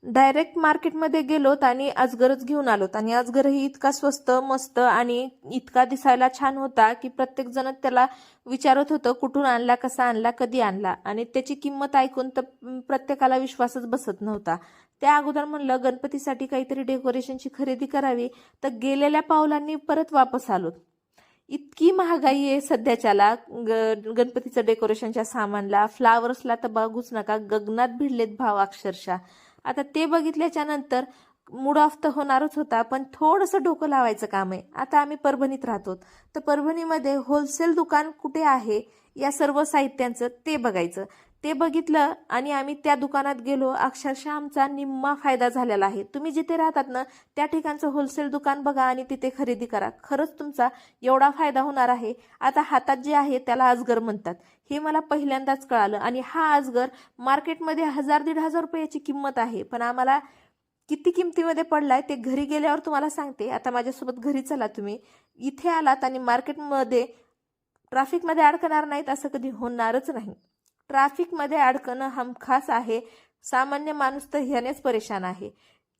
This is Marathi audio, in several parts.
डायरेक्ट मार्केटमध्ये गेलोत आणि अजगरच घेऊन आलोत आणि अजगरही इतका स्वस्त मस्त आणि इतका दिसायला छान होता की प्रत्येक जण त्याला विचारत होतं कुठून आणला, कसा आणला, कधी आणला आणि त्याची किंमत ऐकून तर प्रत्येकाला विश्वासच बसत नव्हता. त्या अगोदर म्हणलं गणपतीसाठी काहीतरी डेकोरेशनची खरेदी करावी, तर गेलेल्या पावलांनी परत वापस आलोत. इतकी महागाई आहे सध्याच्याला गणपतीचं डेकोरेशनच्या सामानला, फ्लावर्सला तर बघूच नका, गगनात भिडलेत भाव अक्षरशः. आता ते बघितल्याच्या नंतर मूड ऑफ तर होणारच होता, पण थोडंसं डोकं लावायचं काम आहे. आता आम्ही परभणीत राहतो, तर परभणीमध्ये होलसेल दुकान कुठे आहे या सर्व साहित्यांचं ते बघायचं. ते बघितलं आणि आम्ही त्या दुकानात गेलो. अक्षरशः आमचा निम्मा फायदा झालेला आहे. तुम्ही जिथे राहतात ना त्या ठिकाणचं होलसेल दुकान बघा आणि तिथे खरेदी करा. खरंच तुमचा एवढा फायदा होणार आहे. आता हातात जे आहे त्याला अजगर म्हणतात, हे मला पहिल्यांदाच कळालं. आणि हा अजगर मार्केटमध्ये 1000-1500 रुपयाची किंमत आहे, पण आम्हाला किती किमतीमध्ये पडलाय ते घरी गेल्यावर तुम्हाला सांगते. आता माझ्यासोबत घरी चला. तुम्ही इथे आलात आणि मार्केटमध्ये ट्रॅफिकमध्ये अडकणार नाहीत असं कधी होणारच नाही. ट्रॅफिकमध्ये अडकणं हमखास आहे. सामान्य माणूस तर ह्यानेच परेशान आहे.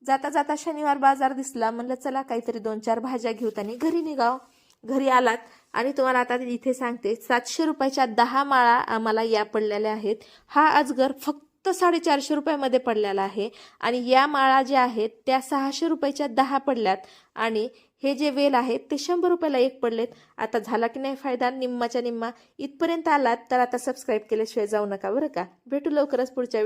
जाता जाता शनिवार बाजार दिसला, म्हणलं चला काहीतरी 2-4 भाज्या घेऊत आणि घरी निघाव. घरी आलात आणि तुम्हाला आता इथे सांगते, 700 रुपयाच्या 10 माळा आम्हाला या पडलेल्या आहेत. हा अजगर फक्त 450 रुपयामध्ये पडलेला आहे आणि या माळा ज्या आहेत त्या 600 रुपयाच्या 10 पडल्यात आणि हे जे वेल आहेत ते 100 रुपयाला एक पडलेत. आता झाला की नाही फायदा निम्माच्या निम्मा. इथपर्यंत आलात तर आता सबस्क्राईब केल्याशिवाय जाऊ नका बरं का. भेटू लवकरच पुढच्या